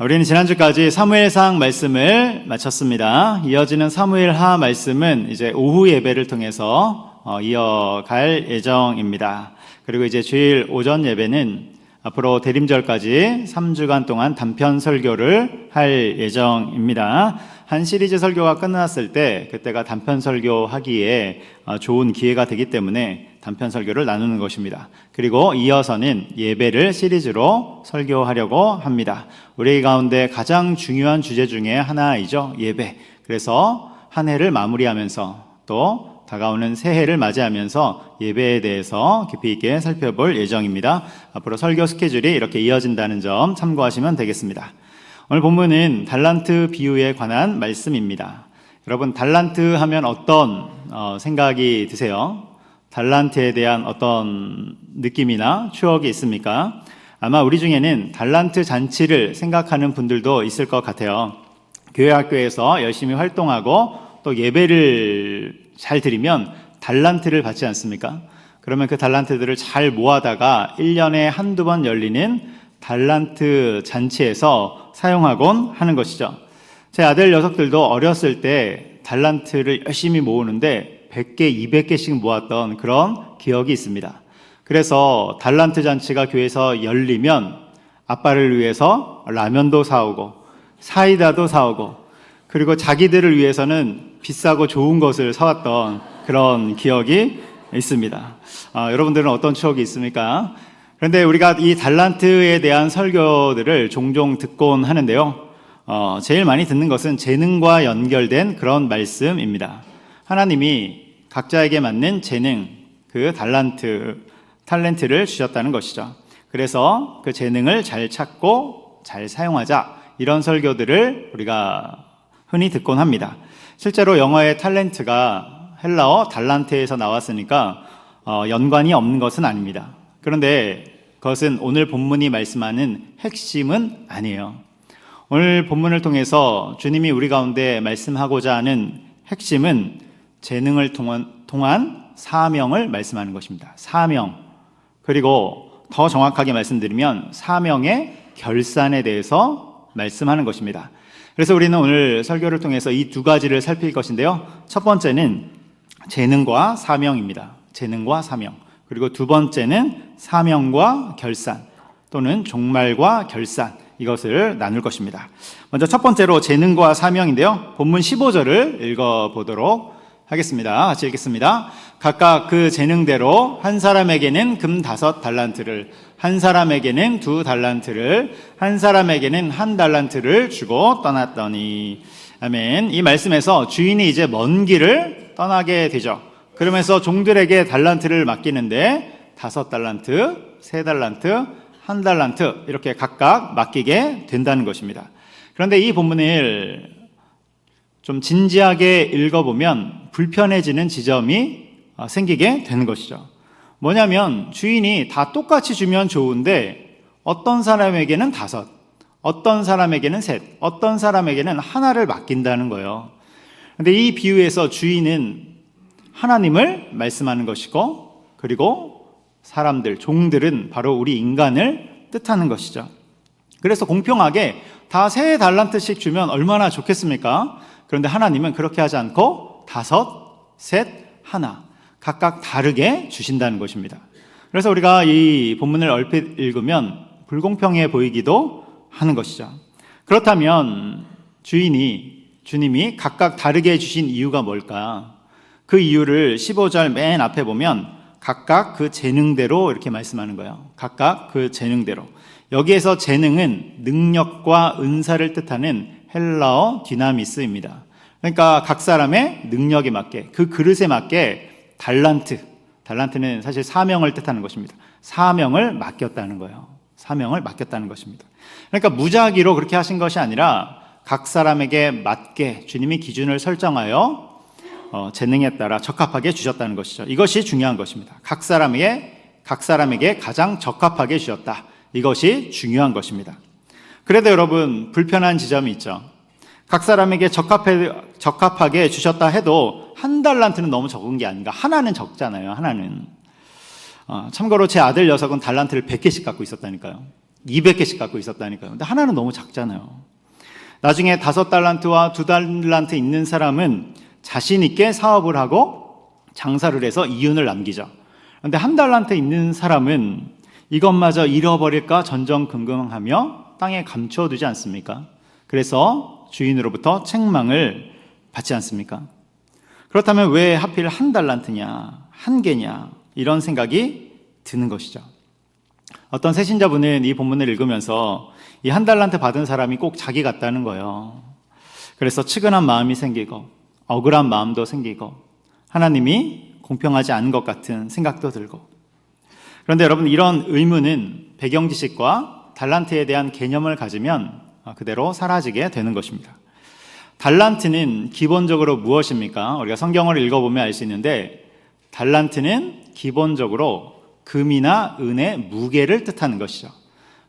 우리는 지난주까지 사무엘상 말씀을 마쳤습니다. 이어지는 사무엘하 말씀은 이제 오후 예배를 통해서 이어갈 예정입니다. 그리고 이제 주일 오전 예배는 앞으로 대림절까지 3주간 동안 단편 설교를 할 예정입니다. 한 시리즈 설교가 끝났을 때 그때가 단편 설교하기에 좋은 기회가 되기 때문에 단편 설교를 나누는 것입니다. 그리고 이어서는 예배를 시리즈로 설교하려고 합니다. 우리 가운데 가장 중요한 주제 중에 하나이죠. 예배. 그래서 한 해를 마무리하면서 또 다가오는 새해를 맞이하면서 예배에 대해서 깊이 있게 살펴볼 예정입니다. 앞으로 설교 스케줄이 이렇게 이어진다는 점 참고하시면 되겠습니다. 오늘 본문은 달란트 비유에 관한 말씀입니다. 여러분, 달란트 하면 어떤 생각이 드세요? 달란트에 대한 어떤 느낌이나 추억이 있습니까? 아마 우리 중에는 달란트 잔치를 생각하는 분들도 있을 것 같아요. 교회 학교에서 열심히 활동하고 또 예배를 잘 드리면 달란트를 받지 않습니까? 그러면 그 달란트들을 잘 모아다가 1년에 한두 번 열리는 달란트 잔치에서 사용하곤 하는 것이죠. 제 아들 녀석들도 어렸을 때 달란트를 열심히 모으는데 100개, 200개씩 모았던 그런 기억이 있습니다. 그래서 달란트 잔치가 교회에서 열리면 아빠를 위해서 라면도 사오고 사이다도 사오고 그리고 자기들을 위해서는 비싸고 좋은 것을 사왔던 그런 기억이 있습니다. 여러분들은 어떤 추억이 있습니까? 그런데 우리가 이 달란트에 대한 설교들을 종종 듣곤 하는데요. 제일 많이 듣는 것은 재능과 연결된 그런 말씀입니다. 하나님이 각자에게 맞는 재능, 그 탤런트를 주셨다는 것이죠. 그래서 그 재능을 잘 찾고 잘 사용하자, 이런 설교들을 우리가 흔히 듣곤 합니다. 실제로 영어의 탤런트가 헬라어 달란트에서 나왔으니까 연관이 없는 것은 아닙니다. 그런데 그것은 오늘 본문이 말씀하는 핵심은 아니에요. 오늘 본문을 통해서 주님이 우리 가운데 말씀하고자 하는 핵심은 재능을 통한 사명을 말씀하는 것입니다. 사명, 그리고 더 정확하게 말씀드리면 사명의 결산에 대해서 말씀하는 것입니다. 그래서 우리는 오늘 설교를 통해서 이 두 가지를 살필 것인데요. 첫 번째는 재능과 사명입니다. 재능과 사명. 그리고 두 번째는 사명과 결산 또는 종말과 결산, 이것을 나눌 것입니다. 먼저 첫 번째로 재능과 사명인데요. 본문 15절을 읽어보도록 하겠습니다. 같이 읽겠습니다. 각각 그 재능대로 한 사람에게는 금 5달란트를, 한 사람에게는 2달란트를, 한 사람에게는 1달란트를 주고 떠났더니. 아멘. 이 말씀에서 주인이 이제 먼 길을 떠나게 되죠. 그러면서 종들에게 달란트를 맡기는데 5달란트, 3달란트, 1달란트 이렇게 각각 맡기게 된다는 것입니다. 그런데 이 본문을 좀 진지하게 읽어보면 불편해지는 지점이 생기게 되는 것이죠. 뭐냐면 주인이 다 똑같이 주면 좋은데 어떤 사람에게는 5, 어떤 사람에게는 3, 어떤 사람에게는 1를 맡긴다는 거예요. 그런데 이 비유에서 주인은 하나님을 말씀하는 것이고, 그리고 사람들, 종들은 바로 우리 인간을 뜻하는 것이죠. 그래서 공평하게 다 3달란트씩 주면 얼마나 좋겠습니까? 그런데 하나님은 그렇게 하지 않고 5, 3, 1 각각 다르게 주신다는 것입니다. 그래서 우리가 이 본문을 얼핏 읽으면 불공평해 보이기도 하는 것이죠. 그렇다면 주님이 각각 다르게 주신 이유가 뭘까? 그 이유를 15절 맨 앞에 보면 각각 그 재능대로 이렇게 말씀하는 거예요. 각각 그 재능대로. 여기에서 재능은 능력과 은사를 뜻하는 헬라어 디나미스입니다. 그러니까 각 사람의 능력에 맞게, 그 그릇에 맞게 달란트는 사실 사명을 뜻하는 것입니다. 사명을 맡겼다는 거예요. 사명을 맡겼다는 것입니다. 그러니까 무작위로 그렇게 하신 것이 아니라 각 사람에게 맞게 주님이 기준을 설정하여 재능에 따라 적합하게 주셨다는 것이죠. 이것이 중요한 것입니다. 각 사람에게 가장 적합하게 주셨다. 이것이 중요한 것입니다. 그래도 여러분, 불편한 지점이 있죠. 각 사람에게 적합하게 주셨다 해도 1달란트는 너무 적은 게 아닌가. 하나는 적잖아요. 하나는. 참고로 제 아들 녀석은 달란트를 100개씩 갖고 있었다니까요. 200개씩 갖고 있었다니까요. 근데 하나는 너무 작잖아요. 나중에 5달란트와 2달란트 있는 사람은 자신 있게 사업을 하고 장사를 해서 이윤을 남기죠. 그런데 1달란트 있는 사람은 이것마저 잃어버릴까 전전긍긍하며 땅에 감춰두지 않습니까? 그래서 주인으로부터 책망을 받지 않습니까? 그렇다면 왜 하필 1달란트냐, 1개냐 이런 생각이 드는 것이죠. 어떤 새신자분은 이 본문을 읽으면서 이 1달란트 받은 사람이 꼭 자기 같다는 거예요. 그래서 측은한 마음이 생기고 억울한 마음도 생기고 하나님이 공평하지 않은 것 같은 생각도 들고. 그런데 여러분, 이런 의문은 배경 지식과 달란트에 대한 개념을 가지면 그대로 사라지게 되는 것입니다. 달란트는 기본적으로 무엇입니까? 우리가 성경을 읽어보면 알 수 있는데, 달란트는 기본적으로 금이나 은의 무게를 뜻하는 것이죠.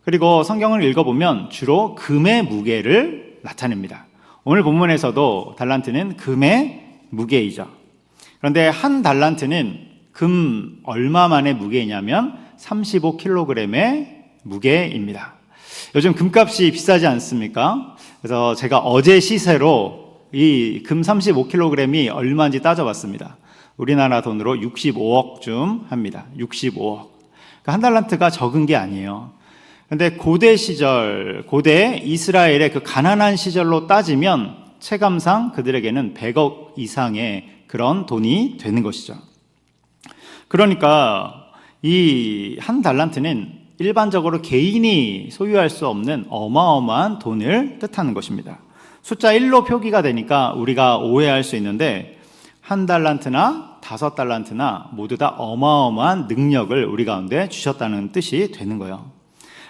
그리고 성경을 읽어보면 주로 금의 무게를 나타냅니다. 오늘 본문에서도 달란트는 금의 무게이죠. 그런데 1달란트는 금 얼마만의 무게이냐면 35kg의 무게입니다. 요즘 금값이 비싸지 않습니까? 그래서 제가 어제 시세로 이 금 35kg이 얼마인지 따져봤습니다. 우리나라 돈으로 65억쯤 합니다. 65억. 그러니까 1달란트가 적은 게 아니에요. 그런데 고대 시절, 고대 이스라엘의 그 가난한 시절로 따지면 체감상 그들에게는 100억 이상의 그런 돈이 되는 것이죠. 그러니까 이 1달란트는 일반적으로 개인이 소유할 수 없는 어마어마한 돈을 뜻하는 것입니다. 숫자 1로 표기가 되니까 우리가 오해할 수 있는데 1달란트나 5달란트나 모두 다 어마어마한 능력을 우리 가운데 주셨다는 뜻이 되는 거예요.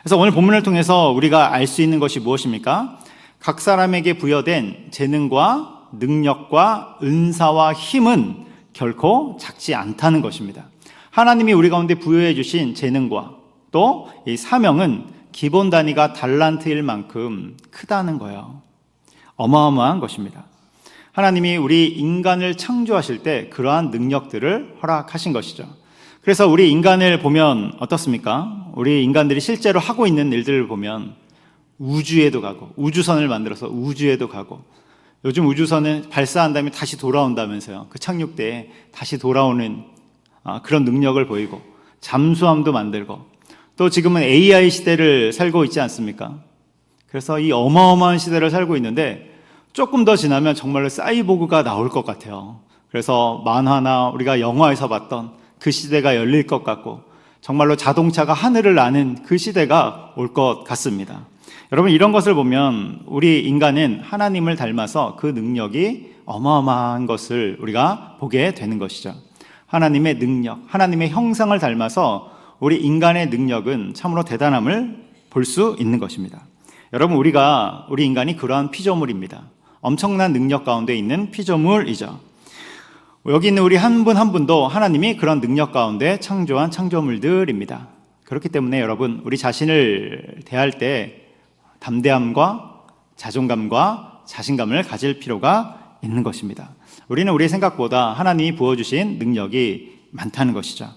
그래서 오늘 본문을 통해서 우리가 알 수 있는 것이 무엇입니까? 각 사람에게 부여된 재능과 능력과 은사와 힘은 결코 작지 않다는 것입니다. 하나님이 우리 가운데 부여해 주신 재능과 또 이 사명은 기본 단위가 달란트일 만큼 크다는 거예요. 어마어마한 것입니다. 하나님이 우리 인간을 창조하실 때 그러한 능력들을 허락하신 것이죠. 그래서 우리 인간을 보면 어떻습니까? 우리 인간들이 실제로 하고 있는 일들을 보면 우주에도 가고, 우주선을 만들어서 우주에도 가고, 요즘 우주선은 발사한 다음에 다시 돌아온다면서요. 그 착륙대에 다시 돌아오는 그런 능력을 보이고, 잠수함도 만들고, 또 지금은 AI 시대를 살고 있지 않습니까? 그래서 이 어마어마한 시대를 살고 있는데 조금 더 지나면 정말로 사이보그가 나올 것 같아요. 그래서 만화나 우리가 영화에서 봤던 그 시대가 열릴 것 같고, 정말로 자동차가 하늘을 나는 그 시대가 올 것 같습니다. 여러분, 이런 것을 보면 우리 인간은 하나님을 닮아서 그 능력이 어마어마한 것을 우리가 보게 되는 것이죠. 하나님의 능력, 하나님의 형상을 닮아서 우리 인간의 능력은 참으로 대단함을 볼 수 있는 것입니다. 여러분, 우리 인간이 그러한 피조물입니다. 엄청난 능력 가운데 있는 피조물이죠. 여기 있는 우리 한 분 한 분도 하나님이 그런 능력 가운데 창조한 창조물들입니다. 그렇기 때문에 여러분, 우리 자신을 대할 때 담대함과 자존감과 자신감을 가질 필요가 있는 것입니다. 우리는 우리의 생각보다 하나님이 부어주신 능력이 많다는 것이죠.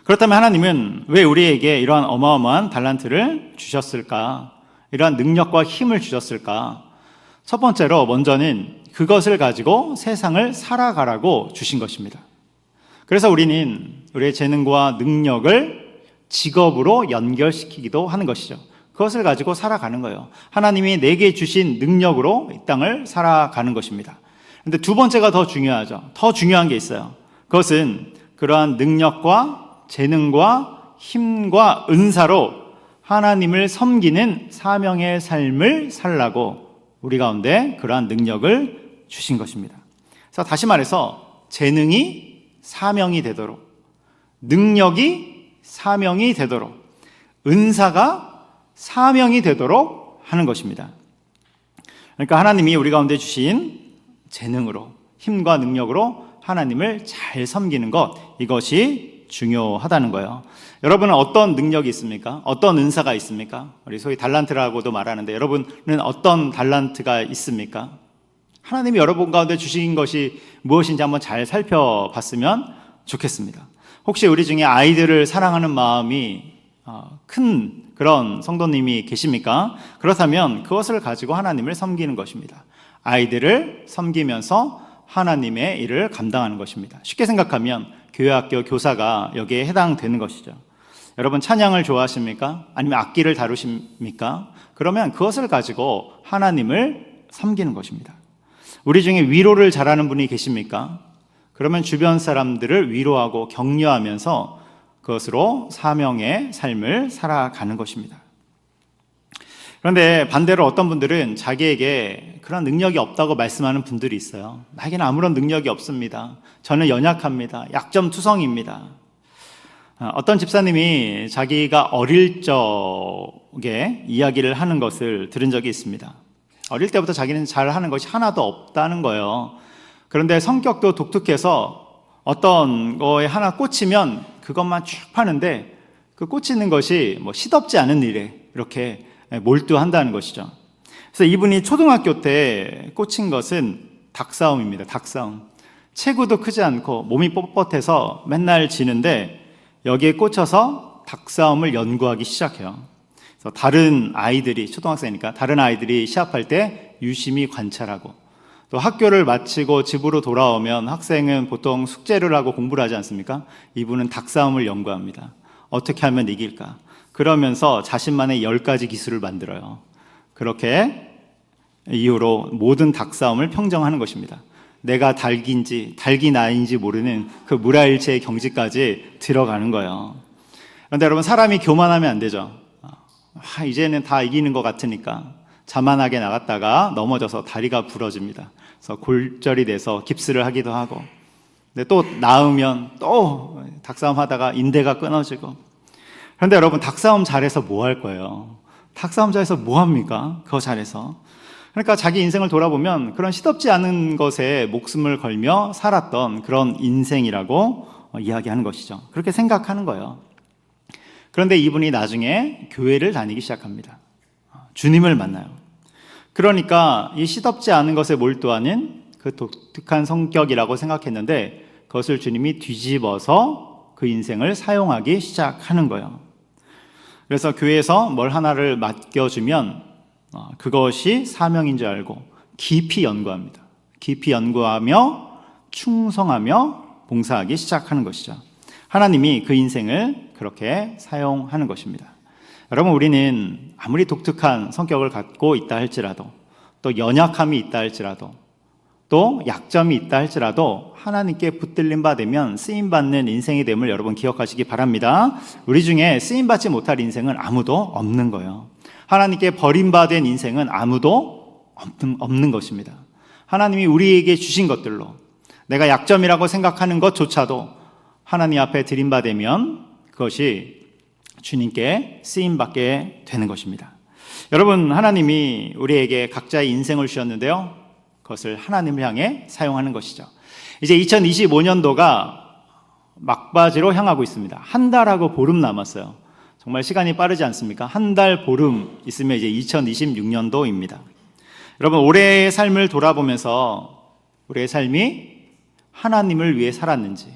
그렇다면 하나님은 왜 우리에게 이러한 어마어마한 달란트를 주셨을까? 이러한 능력과 힘을 주셨을까? 첫 번째로 먼저는 그것을 가지고 세상을 살아가라고 주신 것입니다. 그래서 우리는 우리의 재능과 능력을 직업으로 연결시키기도 하는 것이죠. 그것을 가지고 살아가는 거예요. 하나님이 내게 주신 능력으로 이 땅을 살아가는 것입니다. 그런데 두 번째가 더 중요하죠. 더 중요한 게 있어요. 그것은 그러한 능력과 재능과 힘과 은사로 하나님을 섬기는 사명의 삶을 살라고 우리 가운데 그러한 능력을 주신 것입니다. 그래서 다시 말해서 재능이 사명이 되도록, 능력이 사명이 되도록, 은사가 사명이 되도록 하는 것입니다. 그러니까 하나님이 우리 가운데 주신 재능으로, 힘과 능력으로 하나님을 잘 섬기는 것, 이것이 중요하다는 거예요. 여러분은 어떤 능력이 있습니까? 어떤 은사가 있습니까? 우리 소위 달란트라고도 말하는데 여러분은 어떤 달란트가 있습니까? 하나님이 여러분 가운데 주신 것이 무엇인지 한번 잘 살펴봤으면 좋겠습니다. 혹시 우리 중에 아이들을 사랑하는 마음이 큰 그런 성도님이 계십니까? 그렇다면 그것을 가지고 하나님을 섬기는 것입니다. 아이들을 섬기면서 하나님의 일을 감당하는 것입니다. 쉽게 생각하면 교회학교 교사가 여기에 해당되는 것이죠. 여러분 찬양을 좋아하십니까? 아니면 악기를 다루십니까? 그러면 그것을 가지고 하나님을 섬기는 것입니다. 우리 중에 위로를 잘하는 분이 계십니까? 그러면 주변 사람들을 위로하고 격려하면서 그것으로 사명의 삶을 살아가는 것입니다. 그런데 반대로 어떤 분들은 자기에게 그런 능력이 없다고 말씀하는 분들이 있어요. 나에게는 아무런 능력이 없습니다. 저는 연약합니다. 약점투성입니다. 어떤 집사님이 자기가 어릴 적에 이야기를 하는 것을 들은 적이 있습니다. 어릴 때부터 자기는 잘하는 것이 하나도 없다는 거예요. 그런데 성격도 독특해서 어떤 거에 하나 꽂히면 그것만 쭉 파는데 그 꽂히는 것이 시덥지 않은 일에 이렇게 몰두한다는 것이죠. 그래서 이분이 초등학교 때 꽂힌 것은 닭싸움입니다. 닭싸움. 체구도 크지 않고 몸이 뻣뻣해서 맨날 지는데 여기에 꽂혀서 닭싸움을 연구하기 시작해요. 그래서 다른 아이들이, 초등학생이니까 다른 아이들이 시합할 때 유심히 관찰하고, 또 학교를 마치고 집으로 돌아오면 학생은 보통 숙제를 하고 공부를 하지 않습니까? 이분은 닭싸움을 연구합니다. 어떻게 하면 이길까? 그러면서 자신만의 10가지 기술을 만들어요. 그렇게 이후로 모든 닭싸움을 평정하는 것입니다. 내가 닭인지 닭이 나인지 모르는 그 무라일체의 경지까지 들어가는 거예요. 그런데 여러분, 사람이 교만하면 안 되죠. 이제는 다 이기는 것 같으니까 자만하게 나갔다가 넘어져서 다리가 부러집니다. 그래서 골절이 돼서 깁스를 하기도 하고, 근데 또 나으면 또 닭싸움 하다가 인대가 끊어지고. 그런데 여러분, 닭싸움 잘해서 뭐 할 거예요? 닭싸움 잘해서 뭐 합니까? 그거 잘해서. 그러니까 자기 인생을 돌아보면 그런 시덥지 않은 것에 목숨을 걸며 살았던 그런 인생이라고 이야기하는 것이죠. 그렇게 생각하는 거예요. 그런데 이분이 나중에 교회를 다니기 시작합니다. 주님을 만나요. 그러니까 이 시덥지 않은 것에 몰두하는 그 독특한 성격이라고 생각했는데 그것을 주님이 뒤집어서 그 인생을 사용하기 시작하는 거예요. 그래서 교회에서 뭘 하나를 맡겨주면 그것이 사명인 줄 알고 깊이 연구합니다. 깊이 연구하며 충성하며 봉사하기 시작하는 것이죠. 하나님이 그 인생을 그렇게 사용하는 것입니다. 여러분, 우리는 아무리 독특한 성격을 갖고 있다 할지라도, 또 연약함이 있다 할지라도, 또 약점이 있다 할지라도 하나님께 붙들림 받으면 쓰임받는 인생이 됨을 여러분 기억하시기 바랍니다. 우리 중에 쓰임받지 못할 인생은 아무도 없는 거예요. 하나님께 버림받은 인생은 아무도 없는 것입니다. 하나님이 우리에게 주신 것들로 내가 약점이라고 생각하는 것조차도 하나님 앞에 드림받으면 그것이 주님께 쓰임받게 되는 것입니다. 여러분, 하나님이 우리에게 각자의 인생을 주셨는데요, 그것을 하나님을 향해 사용하는 것이죠. 이제 2025년도가 막바지로 향하고 있습니다. 한 달하고 보름 남았어요. 정말 시간이 빠르지 않습니까? 한 달 보름 있으면 이제 2026년도입니다. 여러분, 올해의 삶을 돌아보면서 우리의 삶이 하나님을 위해 살았는지,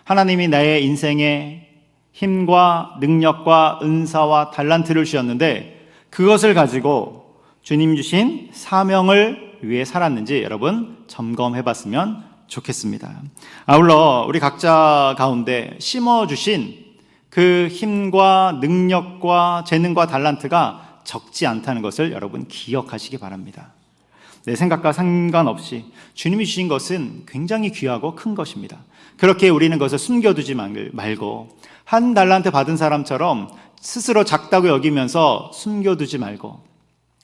하나님이 나의 인생에 힘과 능력과 은사와 달란트를 주셨는데 그것을 가지고 주님 주신 사명을 위해 살았는지 여러분 점검해 봤으면 좋겠습니다. 아울러 우리 각자 가운데 심어주신 그 힘과 능력과 재능과 달란트가 적지 않다는 것을 여러분 기억하시기 바랍니다. 내 생각과 상관없이 주님이 주신 것은 굉장히 귀하고 큰 것입니다. 그렇게 우리는 그것을 숨겨두지 말고 한 달란트 받은 사람처럼 스스로 작다고 여기면서 숨겨두지 말고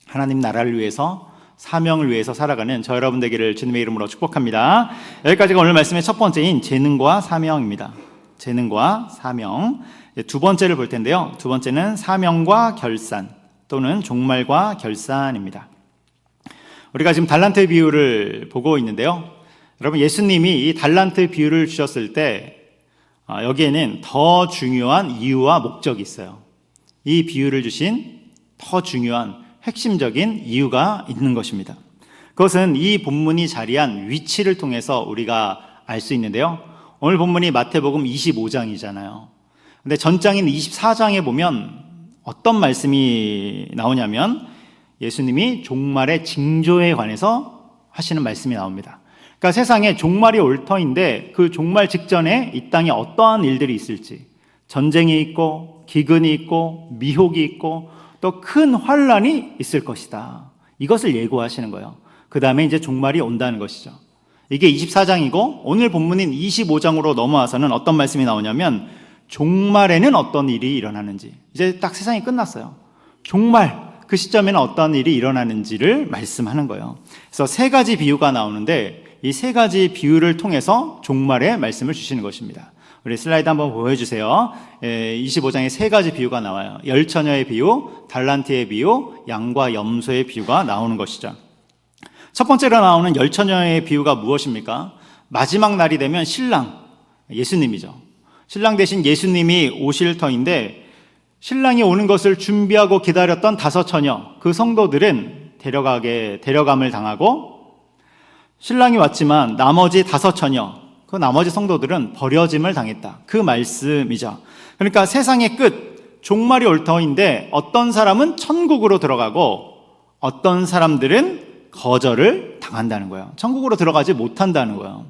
하나님 나라를 위해서, 사명을 위해서 살아가는 저 여러분 되기를 주님의 이름으로 축복합니다. 여기까지가 오늘 말씀의 첫 번째인 재능과 사명입니다. 재능과 사명. 두 번째를 볼 텐데요, 두 번째는 사명과 결산 또는 종말과 결산입니다. 우리가 지금 달란트 비유를 보고 있는데요, 여러분, 예수님이 이 달란트 비유를 주셨을 때 여기에는 더 중요한 이유와 목적이 있어요. 이 비유를 주신 더 중요한 핵심적인 이유가 있는 것입니다. 그것은 이 본문이 자리한 위치를 통해서 우리가 알 수 있는데요, 오늘 본문이 마태복음 25장이잖아요. 근데 전장인 24장에 보면 어떤 말씀이 나오냐면 예수님이 종말의 징조에 관해서 하시는 말씀이 나옵니다. 그러니까 세상에 종말이 올 터인데 그 종말 직전에 이 땅에 어떠한 일들이 있을지, 전쟁이 있고 기근이 있고 미혹이 있고 또 큰 환란이 있을 것이다. 이것을 예고하시는 거예요. 그 다음에 이제 종말이 온다는 것이죠. 이게 24장이고 오늘 본문인 25장으로 넘어와서는 어떤 말씀이 나오냐면 종말에는 어떤 일이 일어나는지, 이제 딱 세상이 끝났어요. 종말, 그 시점에는 어떤 일이 일어나는지를 말씀하는 거예요. 그래서 세 가지 비유가 나오는데 이 세 가지 비유를 통해서 종말의 말씀을 주시는 것입니다. 우리 슬라이드 한번 보여주세요. 25장에 세 가지 비유가 나와요. 열처녀의 비유, 달란트의 비유, 양과 염소의 비유가 나오는 것이죠. 첫 번째로 나오는 열처녀의 비유가 무엇입니까? 마지막 날이 되면 신랑, 예수님이죠. 신랑 대신 예수님이 오실 터인데 신랑이 오는 것을 준비하고 기다렸던 다섯 처녀, 그 성도들은 데려감을 당하고 신랑이 왔지만 나머지 다섯 처녀, 그 나머지 성도들은 버려짐을 당했다. 그 말씀이죠. 그러니까 세상의 끝, 종말이 올 터인데 어떤 사람은 천국으로 들어가고 어떤 사람들은 거절을 당한다는 거예요. 천국으로 들어가지 못한다는 거예요.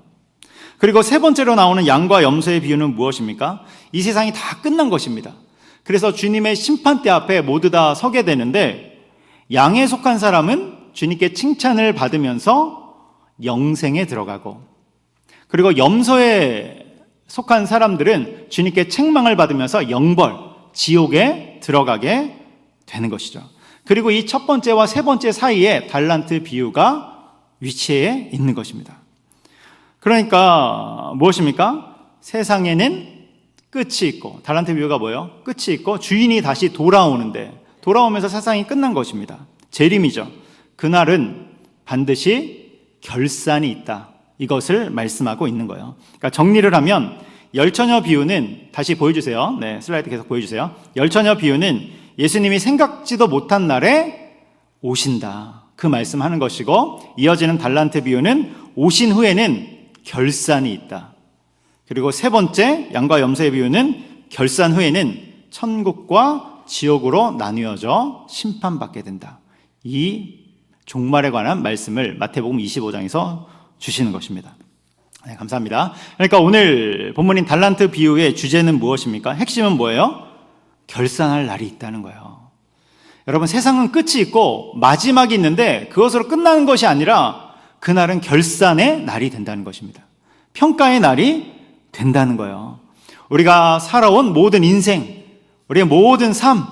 그리고 세 번째로 나오는 양과 염소의 비유는 무엇입니까? 이 세상이 다 끝난 것입니다. 그래서 주님의 심판대 앞에 모두 다 서게 되는데 양에 속한 사람은 주님께 칭찬을 받으면서 영생에 들어가고, 그리고 염소에 속한 사람들은 주님께 책망을 받으면서 영벌, 지옥에 들어가게 되는 것이죠. 그리고 이 첫 번째와 세 번째 사이에 달란트 비유가 위치해 있는 것입니다. 그러니까 무엇입니까? 세상에는 끝이 있고, 달란트 비유가 뭐예요? 끝이 있고 주인이 다시 돌아오는데, 돌아오면서 세상이 끝난 것입니다. 재림이죠. 그날은 반드시 결산이 있다, 이것을 말씀하고 있는 거예요. 그러니까 정리를 하면 열처녀 비유는, 다시 보여주세요. 네, 슬라이드 계속 보여주세요. 열처녀 비유는 예수님이 생각지도 못한 날에 오신다, 그 말씀하는 것이고, 이어지는 달란트 비유는 오신 후에는 결산이 있다. 그리고 세 번째 양과 염소의 비유는 결산 후에는 천국과 지옥으로 나뉘어져 심판받게 된다. 이 종말에 관한 말씀을 마태복음 25장에서 주시는 것입니다. 네, 감사합니다. 그러니까 오늘 본문인 달란트 비유의 주제는 무엇입니까? 핵심은 뭐예요? 결산할 날이 있다는 거예요. 여러분, 세상은 끝이 있고 마지막이 있는데 그것으로 끝나는 것이 아니라 그날은 결산의 날이 된다는 것입니다. 평가의 날이 된다는 거예요. 우리가 살아온 모든 인생, 우리의 모든 삶,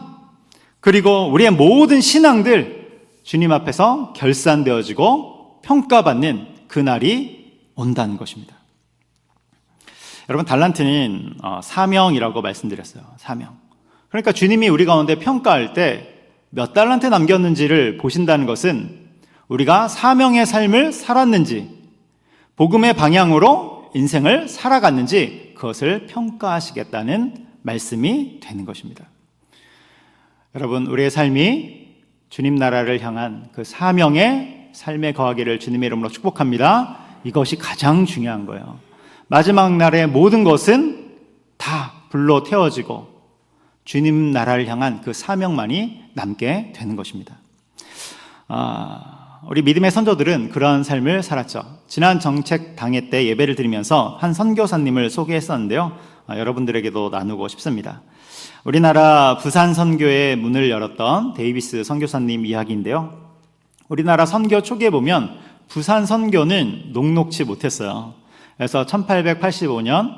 그리고 우리의 모든 신앙들 주님 앞에서 결산되어지고 평가받는 그날이 온다는 것입니다. 여러분, 달란트는 사명이라고 말씀드렸어요. 사명. 그러니까 주님이 우리 가운데 평가할 때 몇 달란트 남겼는지를 보신다는 것은 우리가 사명의 삶을 살았는지, 복음의 방향으로 인생을 살아갔는지 그것을 평가하시겠다는 말씀이 되는 것입니다. 여러분, 우리의 삶이 주님 나라를 향한 그 사명의 삶에 거하기를 주님의 이름으로 축복합니다. 이것이 가장 중요한 거예요. 마지막 날의 모든 것은 다 불로 태워지고 주님 나라를 향한 그 사명만이 남게 되는 것입니다. 우리 믿음의 선조들은 그런 삶을 살았죠. 지난 정책 당회 때 예배를 드리면서 한 선교사님을 소개했었는데요. 여러분들에게도 나누고 싶습니다. 우리나라 부산 선교의 문을 열었던 데이비스 선교사님 이야기인데요. 우리나라 선교 초기에 보면 부산 선교는 녹록치 못했어요. 그래서 1885년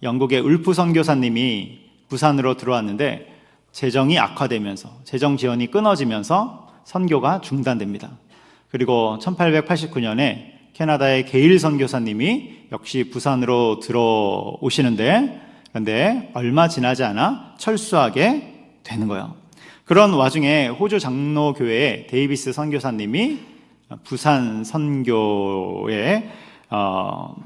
영국의 울프 선교사님이 부산으로 들어왔는데 재정이 악화되면서, 재정 지원이 끊어지면서 선교가 중단됩니다. 그리고 1889년에 캐나다의 게일 선교사님이 역시 부산으로 들어오시는데, 그런데 얼마 지나지 않아 철수하게 되는 거예요. 그런 와중에 호주 장로교회의 데이비스 선교사님이 부산 선교의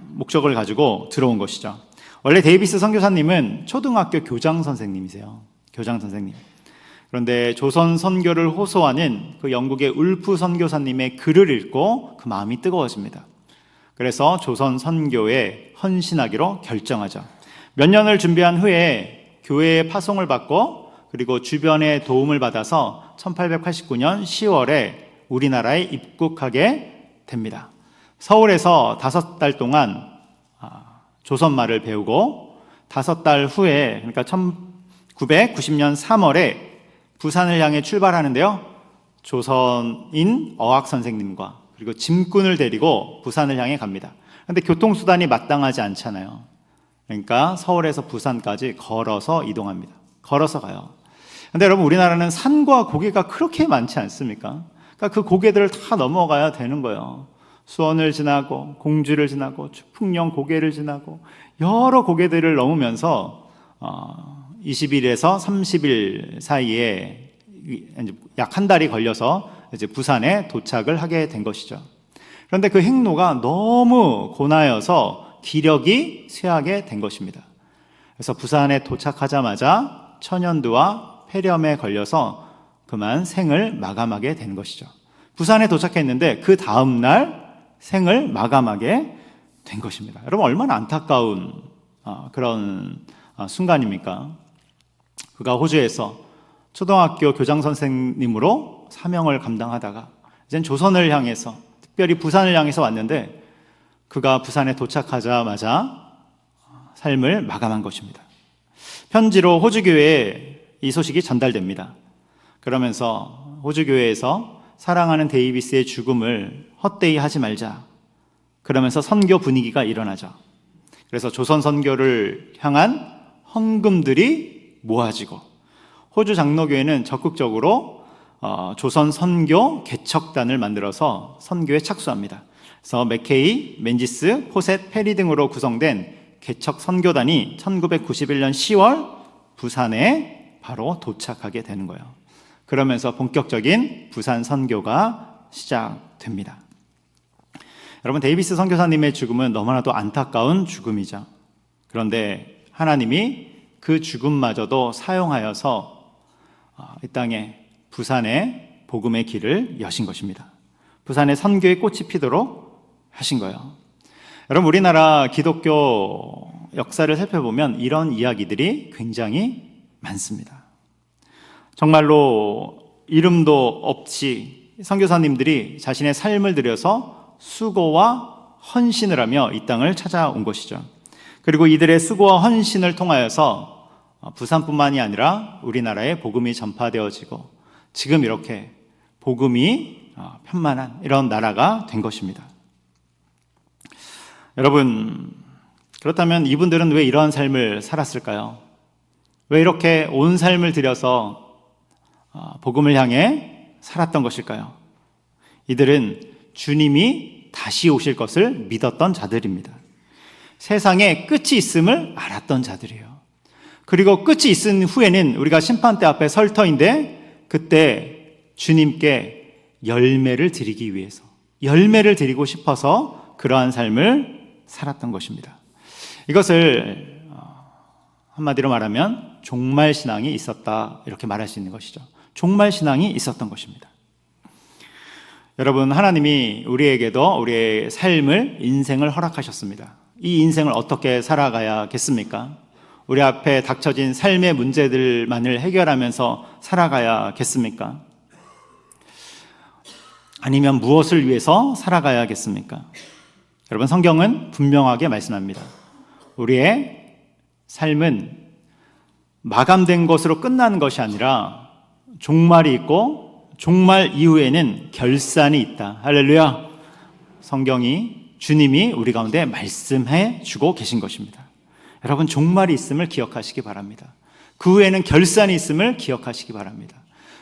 목적을 가지고 들어온 것이죠. 원래 데이비스 선교사님은 초등학교 교장 선생님이세요. 교장 선생님. 그런데 조선 선교를 호소하는 그 영국의 울프 선교사님의 글을 읽고 그 마음이 뜨거워집니다. 그래서 조선 선교에 헌신하기로 결정하죠. 몇 년을 준비한 후에 교회의 파송을 받고 그리고 주변의 도움을 받아서 1889년 10월에 우리나라에 입국하게 됩니다. 서울에서 5달 동안 조선말을 배우고 5달 후에, 그러니까 1990년 3월에 부산을 향해 출발하는데요. 조선인 어학 선생님과 그리고 짐꾼을 데리고 부산을 향해 갑니다. 그런데 교통수단이 마땅하지 않잖아요. 그러니까 서울에서 부산까지 걸어서 이동합니다. 걸어서 가요. 그런데 여러분, 우리나라는 산과 고개가 그렇게 많지 않습니까? 그러니까 그 고개들을 다 넘어가야 되는 거예요. 수원을 지나고 공주를 지나고 풍령 고개를 지나고 여러 고개들을 넘으면서 20일에서 30일 사이에 약 한 달이 걸려서 이제 부산에 도착을 하게 된 것이죠. 그런데 그 행로가 너무 고나여서 기력이 쇠하게 된 것입니다. 그래서 부산에 도착하자마자 천연두와 폐렴에 걸려서 그만 생을 마감하게 된 것이죠. 부산에 도착했는데 그 다음 날 생을 마감하게 된 것입니다. 여러분, 얼마나 안타까운 그런 순간입니까? 그가 호주에서 초등학교 교장 선생님으로 사명을 감당하다가 이젠 조선을 향해서, 특별히 부산을 향해서 왔는데 그가 부산에 도착하자마자 삶을 마감한 것입니다. 편지로 호주교회에 이 소식이 전달됩니다. 그러면서 호주교회에서 사랑하는 데이비스의 죽음을 헛되이 하지 말자, 그러면서 선교 분위기가 일어나죠. 그래서 조선 선교를 향한 헌금들이 모아지고 호주 장로교회는 적극적으로 조선 선교 개척단을 만들어서 선교에 착수합니다. 그래서 맥케이, 맨지스, 포셋, 페리 등으로 구성된 개척 선교단이 1991년 10월 부산에 바로 도착하게 되는 거예요. 그러면서 본격적인 부산 선교가 시작됩니다. 여러분, 데이비스 선교사님의 죽음은 너무나도 안타까운 죽음이죠. 그런데 하나님이 그 죽음마저도 사용하여서 이 땅에 부산에 복음의 길을 여신 것입니다. 부산에 선교의 꽃이 피도록 하신 거예요. 여러분, 우리나라 기독교 역사를 살펴보면 이런 이야기들이 굉장히 많습니다. 정말로 이름도 없이 선교사님들이 자신의 삶을 들여서 수고와 헌신을 하며 이 땅을 찾아온 것이죠. 그리고 이들의 수고와 헌신을 통하여서 부산뿐만이 아니라 우리나라에 복음이 전파되어지고 지금 이렇게 복음이 편만한 이런 나라가 된 것입니다. 여러분, 그렇다면 이분들은 왜 이러한 삶을 살았을까요? 왜 이렇게 온 삶을 들여서 복음을 향해 살았던 것일까요? 이들은 주님이 다시 오실 것을 믿었던 자들입니다. 세상에 끝이 있음을 알았던 자들이에요. 그리고 끝이 있은 후에는 우리가 심판대 앞에 설 터인데 그때 주님께 열매를 드리기 위해서, 열매를 드리고 싶어서 그러한 삶을 살았던 것입니다. 이것을 한마디로 말하면 종말신앙이 있었다, 이렇게 말할 수 있는 것이죠. 종말신앙이 있었던 것입니다. 여러분, 하나님이 우리에게도 우리의 삶을, 인생을 허락하셨습니다. 이 인생을 어떻게 살아가야겠습니까? 우리 앞에 닥쳐진 삶의 문제들만을 해결하면서 살아가야겠습니까? 아니면 무엇을 위해서 살아가야겠습니까? 여러분, 성경은 분명하게 말씀합니다. 우리의 삶은 마감된 것으로 끝나는 것이 아니라 종말이 있고 종말 이후에는 결산이 있다. 할렐루야. 성경이, 주님이 우리 가운데 말씀해 주고 계신 것입니다. 여러분, 종말이 있음을 기억하시기 바랍니다. 그 후에는 결산이 있음을 기억하시기 바랍니다.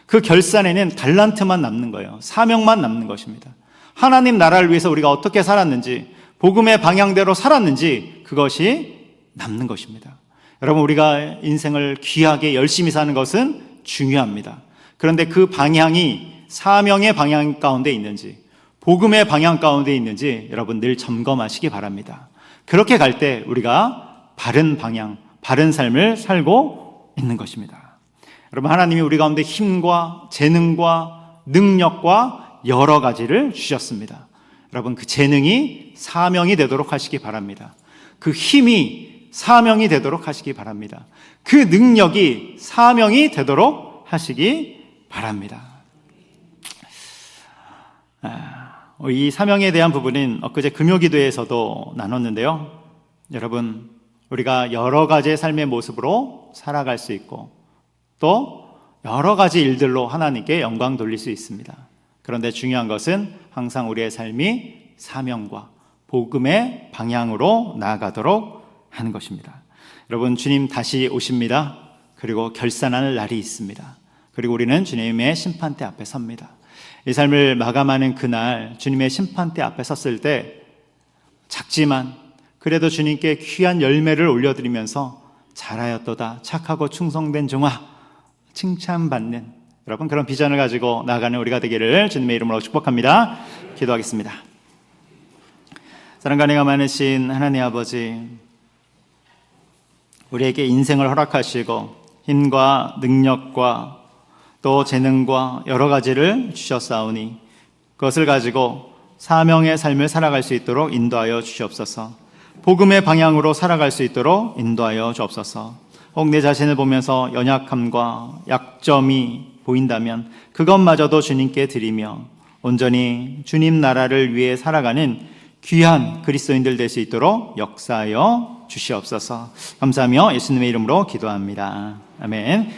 그 결산에는 달란트만 남는 거예요. 사명만 남는 것입니다. 하나님 나라를 위해서 우리가 어떻게 살았는지, 복음의 방향대로 살았는지, 그것이 남는 것입니다. 여러분, 우리가 인생을 귀하게 열심히 사는 것은 중요합니다. 그런데 그 방향이 사명의 방향 가운데 있는지, 복음의 방향 가운데 있는지 여러분 늘 점검하시기 바랍니다. 그렇게 갈 때 우리가 바른 방향, 바른 삶을 살고 있는 것입니다. 여러분, 하나님이 우리 가운데 힘과 재능과 능력과 여러 가지를 주셨습니다. 여러분, 그 재능이 사명이 되도록 하시기 바랍니다. 그 힘이 사명이 되도록 하시기 바랍니다. 그 능력이 사명이 되도록 하시기 바랍니다. 이 사명에 대한 부분은 엊그제 금요기도에서도 나눴는데요. 여러분, 우리가 여러 가지의 삶의 모습으로 살아갈 수 있고 또 여러 가지 일들로 하나님께 영광 돌릴 수 있습니다. 그런데 중요한 것은 항상 우리의 삶이 사명과 복음의 방향으로 나아가도록 하는 것입니다. 여러분, 주님 다시 오십니다. 그리고 결산할 날이 있습니다. 그리고 우리는 주님의 심판대 앞에 섭니다. 이 삶을 마감하는 그날 주님의 심판대 앞에 섰을 때 작지만 그래도 주님께 귀한 열매를 올려드리면서 잘하였도다 착하고 충성된 종아 칭찬받는 여러분 그런 비전을 가지고 나아가는 우리가 되기를 주님의 이름으로 축복합니다. 기도하겠습니다. 사랑과 은혜가 많으신 하나님 아버지, 우리에게 인생을 허락하시고 힘과 능력과 또 재능과 여러 가지를 주셨사오니 그것을 가지고 사명의 삶을 살아갈 수 있도록 인도하여 주시옵소서. 복음의 방향으로 살아갈 수 있도록 인도하여 주옵소서. 혹 내 자신을 보면서 연약함과 약점이 보인다면 그것마저도 주님께 드리며 온전히 주님 나라를 위해 살아가는 귀한 그리스도인들 될 수 있도록 역사하여 주시옵소서. 감사하며 예수님의 이름으로 기도합니다. 아멘.